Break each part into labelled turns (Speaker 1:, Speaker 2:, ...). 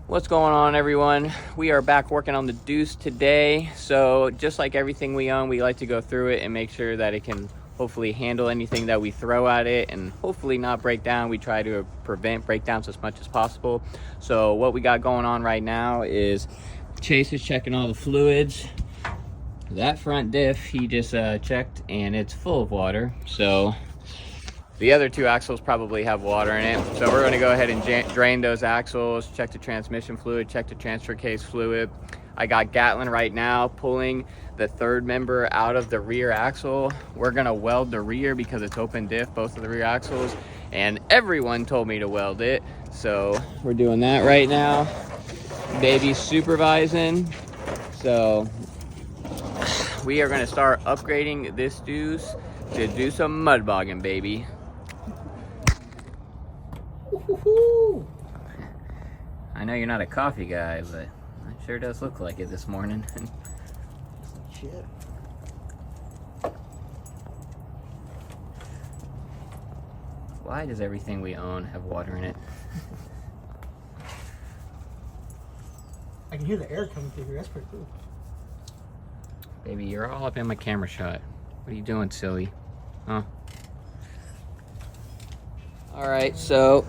Speaker 1: What's going on, everyone? We are back working on the Deuce today. So just like everything we own, we like to go through it and make sure that it can hopefully handle anything that we throw at it and hopefully not break down. We try to prevent breakdowns as much as possible. So what we got going on right now is Chase is checking all the fluids. That front diff he just checked and it's full of water. So the other two axles probably have water in it. So we're gonna go ahead and drain those axles, check the transmission fluid, check the transfer case fluid. I got Gatlin right now pulling the third member out of the rear axle. We're gonna weld the rear because it's open diff, both of the rear axles, and everyone told me to weld it. So we're doing that right now. Baby's supervising. So we are gonna start upgrading this Deuce to do some mud bogging, baby. I know you're not a coffee guy, but it sure does look like it this morning.
Speaker 2: Shit.
Speaker 1: Why does everything we own have water in it?
Speaker 2: I can hear the air coming through here. That's pretty cool.
Speaker 1: Baby, you're all up in my camera shot. What are you doing, silly? Huh? Alright, so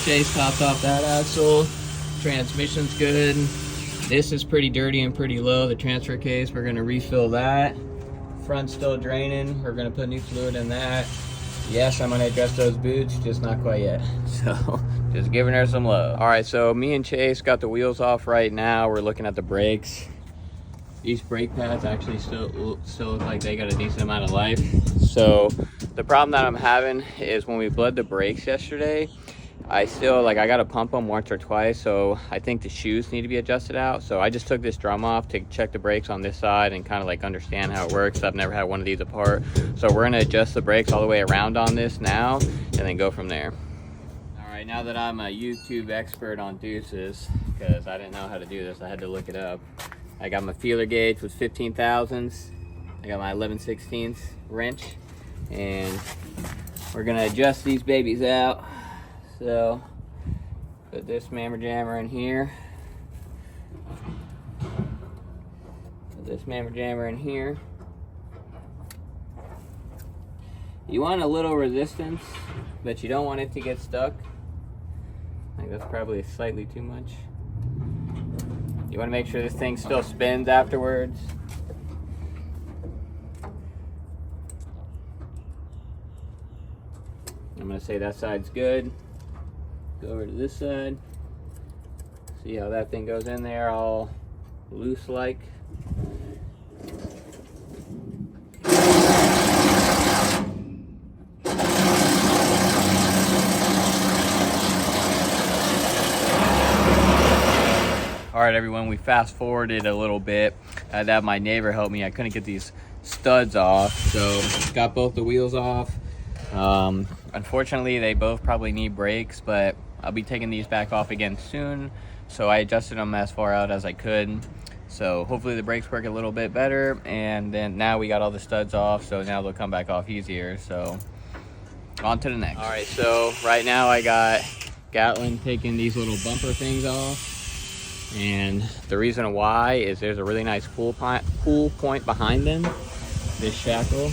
Speaker 1: Chase topped off that axle. Transmission's good. This is pretty dirty and pretty low. The transfer case, we're gonna refill that. Front's still draining. We're gonna put new fluid in that. Yes, I'm gonna adjust those boots, just not quite yet. So, just giving her some love. All right, so me and Chase got the wheels off right now. We're looking at the brakes. These brake pads actually still look like they got a decent amount of life. So the problem that I'm having is when we bled the brakes yesterday, I gotta pump them once or twice. So I think the shoes need to be adjusted out. So I just took this drum off to check the brakes on this side and kind of like understand how it works. I've never had one of these apart. So we're gonna adjust the brakes all the way around on this now and then go from there. All right, now that I'm a YouTube expert on Deuces, because I didn't know how to do this, I had to look it up. I got my feeler gauge with 15 thousandths. I got my 11/16 wrench, and we're gonna adjust these babies out. So put this mammer jammer in here. Put this mammer jammer in here. You want a little resistance, but you don't want it to get stuck. I think that's probably slightly too much. You want to make sure this thing still spins afterwards. I'm going to say that side's good. Go over to this side. See how that thing goes in there all loose like. All right, everyone, we fast forwarded a little bit. I had to have my neighbor help me. I couldn't get these studs off, so got both the wheels off. Unfortunately, they both probably need brakes, but I'll be taking these back off again soon. So I adjusted them as far out as I could. So hopefully the brakes work a little bit better. And then now we got all the studs off, so now they'll come back off easier. So on to the next. All right, so right now I got Gatlin taking these little bumper things off. And the reason why is there's a really nice pull point behind them, this shackle.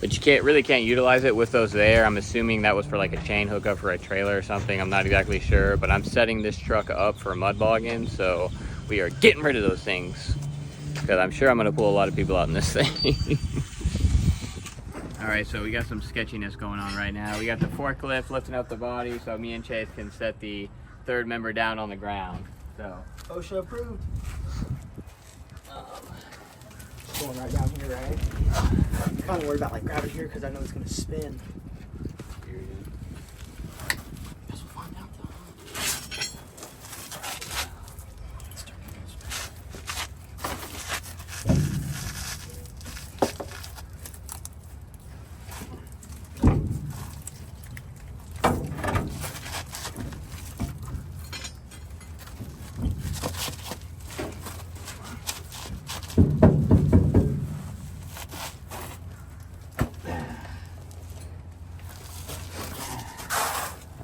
Speaker 1: But you really can't utilize it with those there. I'm assuming that was for like a chain hookup for a trailer or something. I'm not exactly sure, but I'm setting this truck up for mud bogging, so we are getting rid of those things because I'm sure I'm gonna pull a lot of people out in this thing. All right, so we got some sketchiness going on right now. We got the forklift lifting up the body so me and Chase can set the third member down on the ground. So
Speaker 2: OSHA approved. Going right down here, right? I'm kind of worried about like gravity here because I know it's gonna spin. Guess we'll find out though.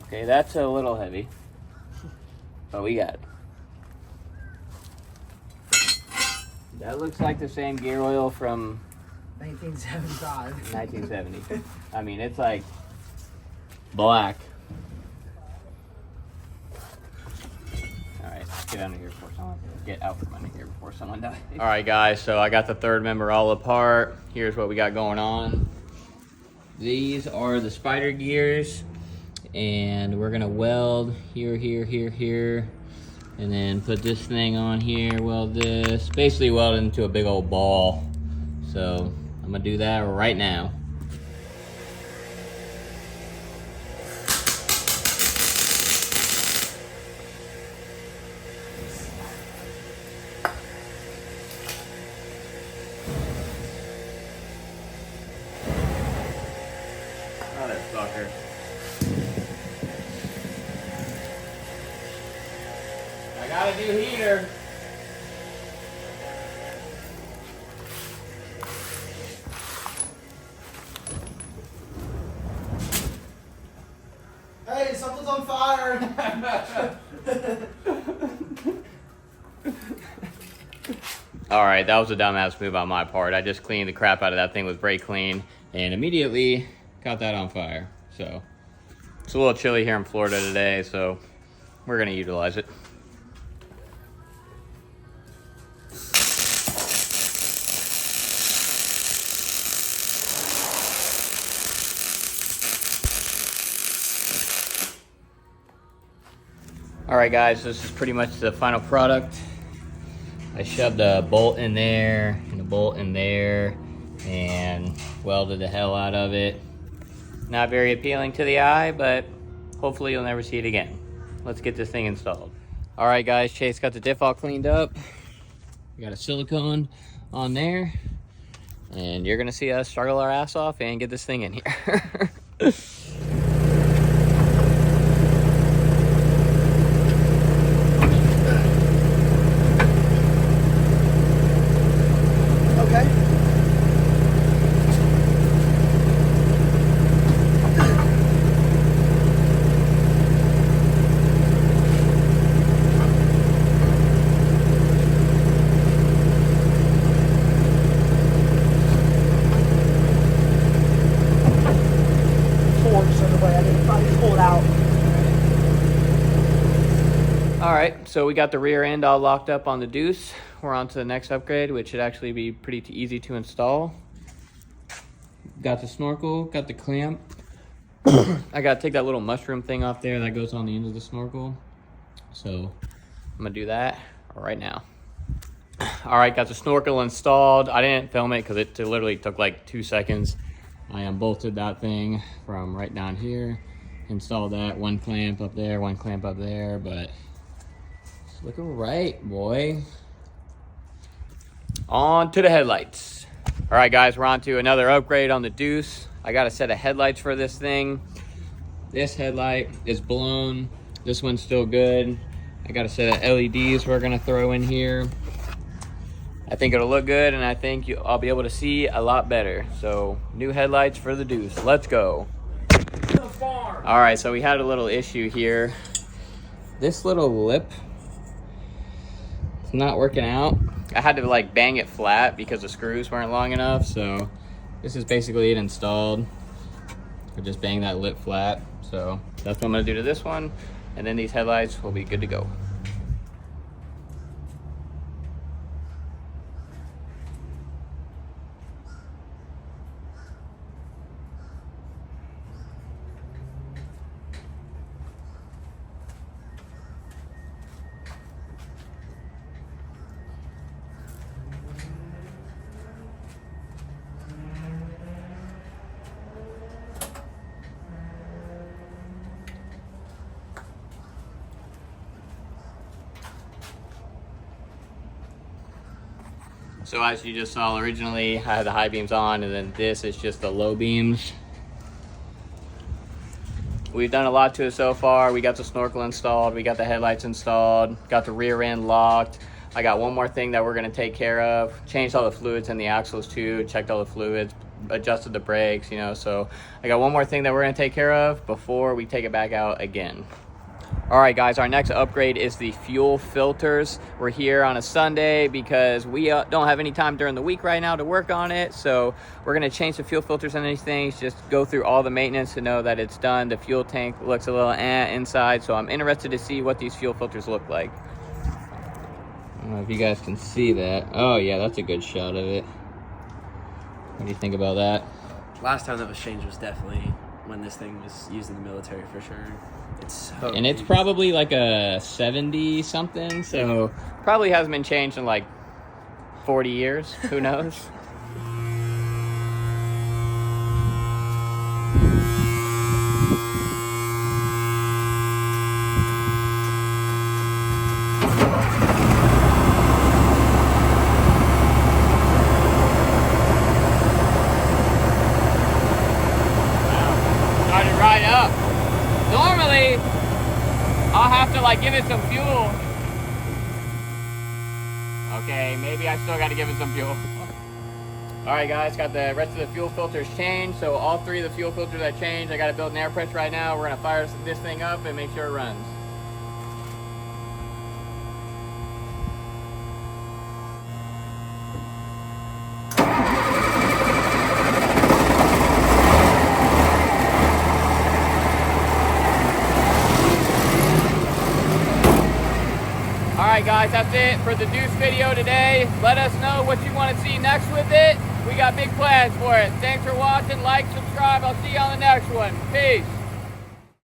Speaker 1: Okay, that's a little heavy. but we got it. That looks like the same gear oil from
Speaker 2: 1975.
Speaker 1: 1970. I mean, it's like black. All right, get out of here before someone get out from under here before someone dies. All right, guys. So I got the third member all apart. Here's what we got going on. These are the spider gears, and we're gonna weld here, here, here, here, and then put this thing on here. Weld this. Basically, weld it into a big old ball. So I'm gonna do that right now. Motherfucker. I gotta do heater.
Speaker 2: Hey, something's on fire!
Speaker 1: Alright, that was a dumbass move on my part. I just cleaned the crap out of that thing with brake clean and immediately got that on fire. So, it's a little chilly here in Florida today, so we're gonna utilize it. Alright guys, this is pretty much the final product. I shoved a bolt in there and a bolt in there and welded the hell out of it. Not very appealing to the eye, but hopefully you'll never see it again. Let's get this thing installed. Alright guys, Chase got the diff all cleaned up. We got a silicone on there, and you're gonna see us struggle our ass off and get this thing in here. Alright, so we got the rear end all locked up on the Deuce. We're on to the next upgrade, which should actually be pretty easy to install. Got the snorkel, got the clamp. I gotta take that little mushroom thing off there that goes on the end of the snorkel. So I'm gonna do that right now. Alright, got the snorkel installed. I didn't film it because it literally took like 2 seconds. I unbolted that thing from right down here. Installed that, one clamp up there, one clamp up there, but it's looking right, boy. On to the headlights. All right, guys, we're on to another upgrade on the Deuce. I got a set of headlights for this thing. This headlight is blown. This one's still good. I got a set of LEDs we're gonna throw in here. I think it'll look good, and I think I'll be able to see a lot better. So, new headlights for the Deuce. Let's go. All right, so we had a little issue here. This little lip is not working out. I had to like bang it flat because the screws weren't long enough. So this is basically it installed. I just bang that lip flat. So that's what I'm gonna do to this one. And then these headlights will be good to go. So as you just saw, originally I had the high beams on, and then this is just the low beams. We've done a lot to it so far. We got the snorkel installed, we got the headlights installed, got the rear end locked. I got one more thing that we're gonna take care of. Changed all the fluids in the axles too, checked all the fluids, adjusted the brakes, you know, so I got one more thing that we're gonna take care of before we take it back out again. All right, guys, our next upgrade is the fuel filters. We're here on a Sunday because we don't have any time during the week right now to work on it. So we're gonna change the fuel filters on these things, just go through all the maintenance to know that it's done. The fuel tank looks a little inside, so I'm interested to see what these fuel filters look like. I don't know if you guys can see that. Oh yeah, that's a good shot of it. What do you think about that?
Speaker 3: Last time that was changed was definitely when this thing was used in the military for sure. It's so
Speaker 1: and it's
Speaker 3: big.
Speaker 1: probably like a 70 something, so probably hasn't been changed in like 40 years. Who knows? Started right up. Normally, I'll have to like give it some fuel. Okay, maybe I still got to give it some fuel. All right, guys, got the rest of the fuel filters changed. So all 3 of the fuel filters I changed. I got to build an air pressure right now. We're gonna fire this thing up and make sure it runs. Alright guys, that's it for the Deuce video today. Let us know what you want to see next with it. We got big plans for it. Thanks for watching. Like, subscribe. I'll see you on the next one. Peace.